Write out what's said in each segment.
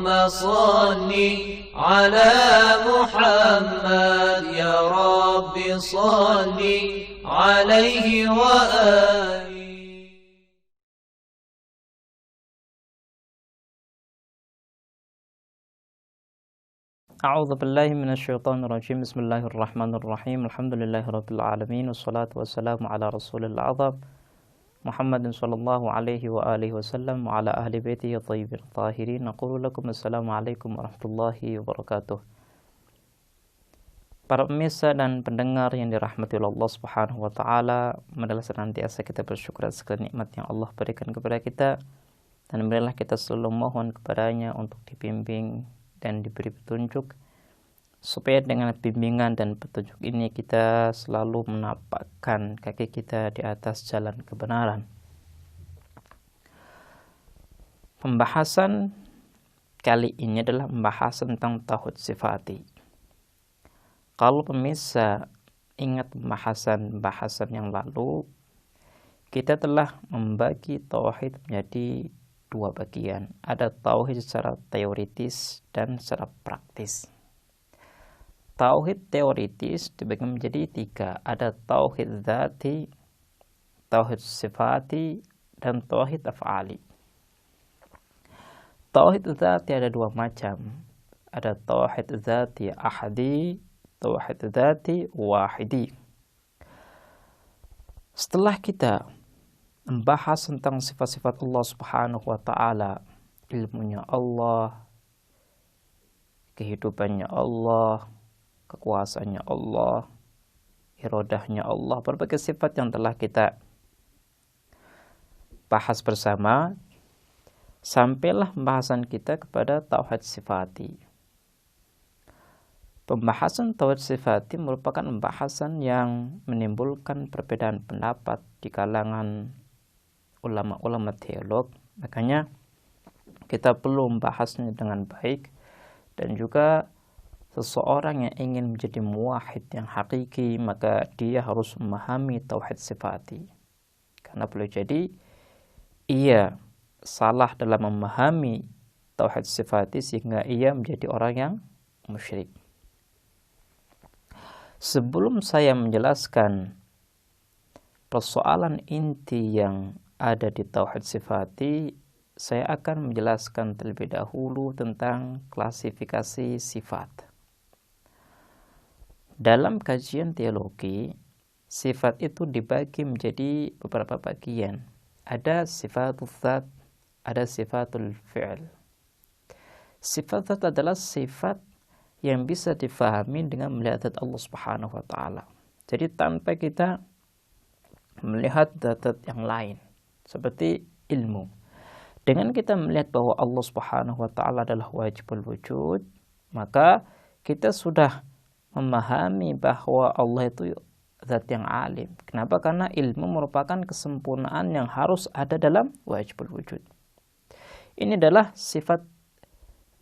صل على محمد يا رب صل عليه وآله. A'udzu billahi minasyaitonir rajim. Bismillahirrahmanirrahim. Alhamdulillahirabbil alamin wassalatu wassalamu ala rasulil azam Muhammadin sallallahu alaihi wa alihi wasallam wa ala ahli baitihi thayyibin tahirin. Naqulu lakum assalamualaikum warahmatullahi wabarakatuh. Para pemirsa dan pendengar yang dirahmati Allah Subhanahu wa taala, marilah senantiasa kita bersyukur atas segala nikmat yang Allah berikan kepada kita, dan marilah kita selalu mohon kepadanya untuk dibimbing dan diberi petunjuk, supaya dengan bimbingan dan petunjuk ini kita selalu menapakkan kaki kita di atas jalan kebenaran. Pembahasan kali ini adalah pembahasan tentang tauhid sifati. Kalau pemirsa ingat pembahasan yang lalu, kita telah membagi tauhid menjadi dua bagian. Ada tauhid secara teoritis dan secara praktis. Tauhid teoritis dibagi menjadi tiga. Ada tauhid dzati, tauhid sifati, dan tauhid af'ali. Tauhid dzati ada dua macam. Ada tauhid dzati ahadi, tauhid dzati wahidi. Setelah kita membahas tentang sifat-sifat Allah Subhanahu wa taala, ilmunya Allah, kehidupannya Allah, kekuasaannya Allah, iradahnya Allah, berbagai sifat yang telah kita bahas bersama, sampailah pembahasan kita kepada tauhid sifati. Pembahasan tauhid sifati merupakan pembahasan yang menimbulkan perbedaan pendapat di kalangan ulama-ulama teolog. Makanya kita perlu membahasnya dengan baik, dan juga seseorang yang ingin menjadi muwahhid yang hakiki, maka dia harus memahami tauhid sifati. Karena boleh jadi ia salah dalam memahami tauhid sifati sehingga ia menjadi orang yang musyrik. Sebelum saya menjelaskan persoalan inti yang ada di tauhid sifati, saya akan menjelaskan terlebih dahulu tentang klasifikasi sifat. Dalam kajian teologi, sifat itu dibagi menjadi beberapa bagian. Ada sifatul dzat, ada sifatul fi'l. Sifat dzat adalah sifat yang bisa difahami dengan melihat zat Allah Subhanahu wa taala. Jadi tanpa kita melihat zat yang lain, seperti ilmu. Dengan kita melihat bahwa Allah Subhanahu wa taala adalah wajibul wujud, maka kita sudah memahami bahwa Allah itu zat yang alim. Kenapa? Karena ilmu merupakan kesempurnaan yang harus ada dalam wajibul wujud. Ini adalah sifat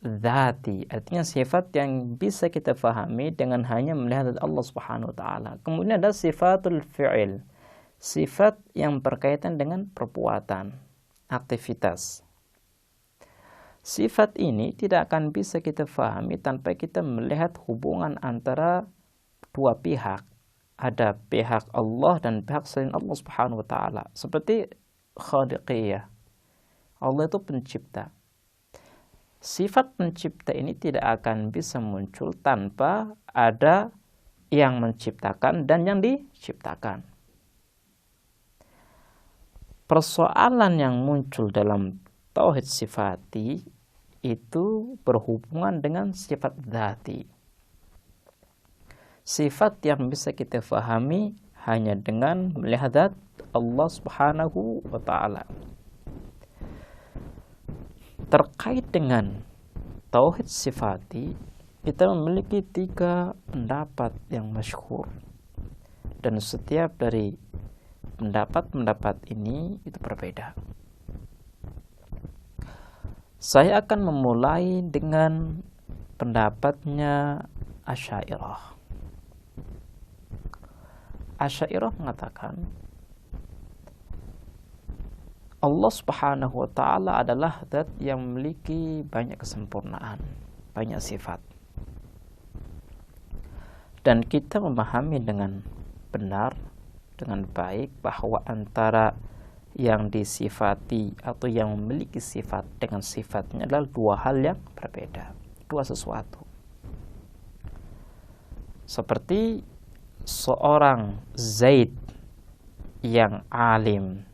dzati, artinya sifat yang bisa kita fahami dengan hanya melihat Allah Subhanahu wa taala. Kemudian ada sifatul fi'il, sifat yang berkaitan dengan perbuatan, aktivitas. Sifat ini tidak akan bisa kita fahami tanpa kita melihat hubungan antara dua pihak. Ada pihak Allah dan pihak selain Allah Subhanahu wa taala. Seperti khaliqiyah. Allah itu pencipta. Sifat pencipta ini tidak akan bisa muncul tanpa ada yang menciptakan dan yang diciptakan. Persoalan yang muncul dalam tauhid sifati itu berhubungan dengan sifat dzati. Sifat yang bisa kita fahami hanya dengan melihat zat Allah Subhanahu wa taala. Terkait dengan tauhid sifati, kita memiliki tiga pendapat yang masyhur, dan setiap dari pendapat-pendapat ini itu berbeda. Saya akan memulai dengan pendapatnya Asy'ariyah. Asy'ariyah mengatakan Allah Subhanahu wa ta'ala adalah zat yang memiliki banyak kesempurnaan, banyak sifat. Dan kita memahami dengan benar, dengan baik, bahwa antara yang disifati atau yang memiliki sifat dengan sifatnya adalah dua hal yang berbeda, dua sesuatu. Seperti seorang Zaid yang alim,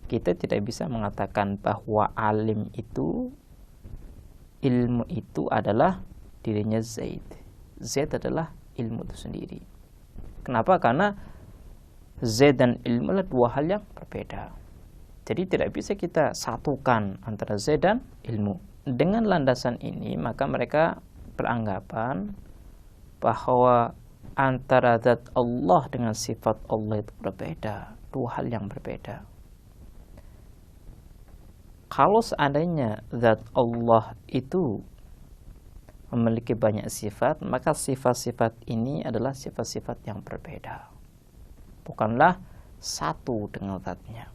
kita tidak bisa mengatakan bahwa alim itu, ilmu itu adalah dirinya Zaid. Zaid adalah ilmu itu sendiri. Kenapa? Karena Zaid dan ilmu adalah dua hal yang berbeda. Jadi tidak bisa kita satukan antara Zaid dan ilmu. Dengan landasan ini, maka mereka beranggapan bahwa antara zat Allah dengan sifat Allah itu berbeda, dua hal yang berbeda. Kalau seandainya zat Allah itu memiliki banyak sifat, maka sifat-sifat ini adalah sifat-sifat yang berbeda, bukanlah satu dengan zatnya.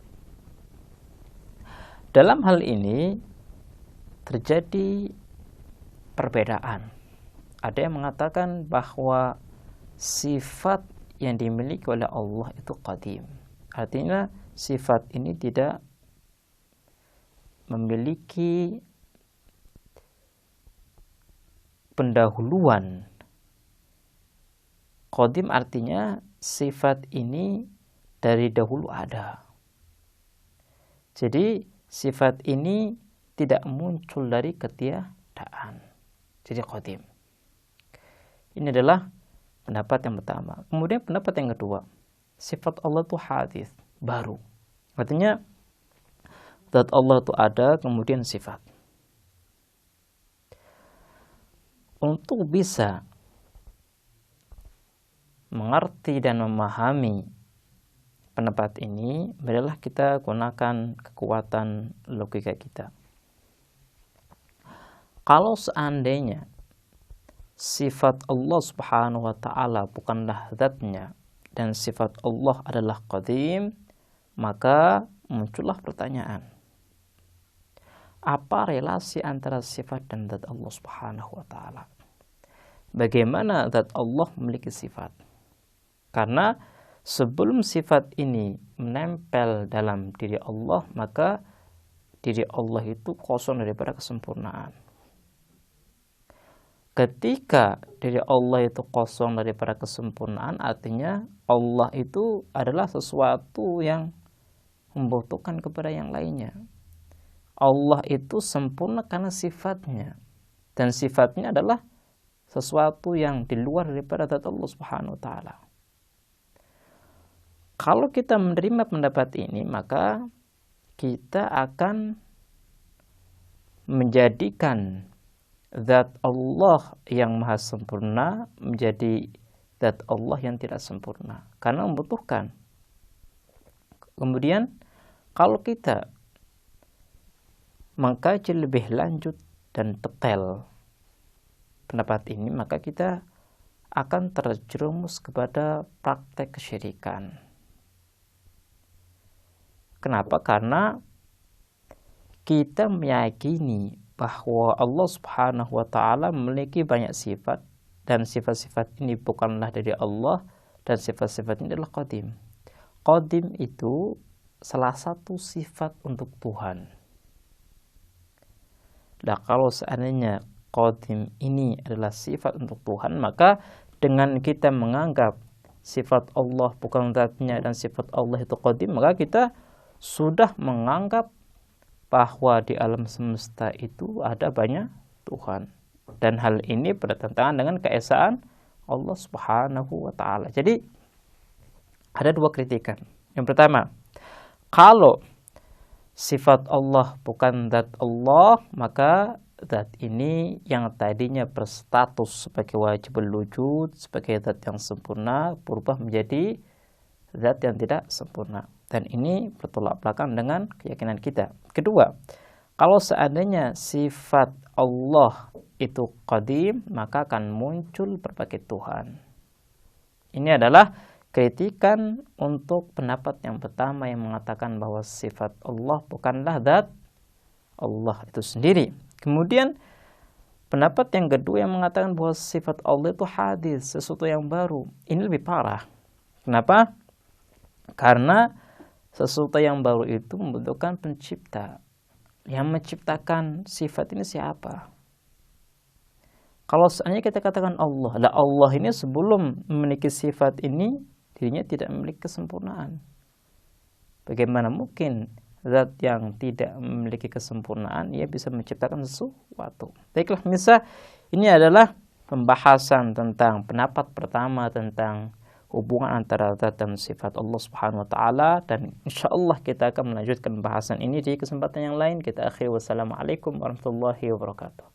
Dalam hal ini terjadi perbedaan. Ada yang mengatakan bahwa sifat yang dimiliki oleh Allah itu qadim. Artinya sifat ini tidak memiliki pendahuluan. Qadim artinya sifat ini dari dahulu ada. Jadi sifat ini tidak muncul dari ketiadaan. Jadi qadim. Ini adalah pendapat yang pertama. Kemudian pendapat yang kedua, sifat Allah itu hadis, baru. Artinya zat Allah itu ada, kemudian sifat. Untuk bisa mengerti dan memahami pendapat ini, adalah kita gunakan kekuatan logika kita. Kalau seandainya sifat Allah Subhanahu wa ta'ala bukanlah zatnya dan sifat Allah adalah qadim, maka muncullah pertanyaan, apa relasi antara sifat dan zat Allah Subhanahu wa ta'ala? Bagaimana zat Allah memiliki sifat? Karena sebelum sifat ini menempel dalam diri Allah, maka diri Allah itu kosong daripada kesempurnaan. Ketika diri Allah itu kosong daripada kesempurnaan, artinya Allah itu adalah sesuatu yang membutuhkan kepada yang lainnya. Allah itu sempurna karena sifatnya, dan sifatnya adalah sesuatu yang di luar daripada zat Allah Subhanahu wa ta'ala. Kalau kita menerima pendapat ini, maka kita akan menjadikan zat Allah yang maha sempurna menjadi zat Allah yang tidak sempurna, karena membutuhkan. Kemudian kalau kita mengkaji lebih lanjut dan detail pendapat ini, maka kita akan terjerumus kepada praktek kesyirikan. Kenapa? Karena kita meyakini bahwa Allah Subhanahu wa ta'ala memiliki banyak sifat, dan sifat-sifat ini bukanlah dari Allah, dan sifat-sifat ini adalah qadim. Qadim itu salah satu sifat untuk Tuhan. Nah, kalau seandainya qadim ini adalah sifat untuk Tuhan, maka dengan kita menganggap sifat Allah bukan zatnya dan sifat Allah itu qadim, maka kita sudah menganggap bahwa di alam semesta itu ada banyak Tuhan. Dan hal ini bertentangan dengan keesaan Allah Subhanahu wa ta'ala. Jadi ada dua kritikan. Yang pertama, kalau sifat Allah bukan zat Allah, maka zat ini yang tadinya berstatus sebagai wajibul wujud, sebagai zat yang sempurna, berubah menjadi zat yang tidak sempurna. Dan ini bertolak belakang dengan keyakinan kita. Kedua, kalau seandainya sifat Allah itu qadim, maka akan muncul berbagai Tuhan. Ini adalah kritikan untuk pendapat yang pertama yang mengatakan bahwa sifat Allah bukanlah zat Allah itu sendiri. Kemudian pendapat yang kedua yang mengatakan bahwa sifat Allah itu hadis, sesuatu yang baru. Ini lebih parah. Kenapa? Karena sesuatu yang baru itu membutuhkan pencipta. Yang menciptakan sifat ini siapa? Kalau seandainya kita katakan Allah, lah Allah ini sebelum memiliki sifat ini, dirinya tidak memiliki kesempurnaan. Bagaimana mungkin zat yang tidak memiliki kesempurnaan ia bisa menciptakan sesuatu? Baiklah, misal ini adalah pembahasan tentang pendapat pertama tentang hubungan antara zat dan sifat Allah Subhanahu wa taala, dan insyaallah kita akan melanjutkan pembahasan ini di kesempatan yang lain. Kita akhiri, wassalamualaikum warahmatullahi wabarakatuh.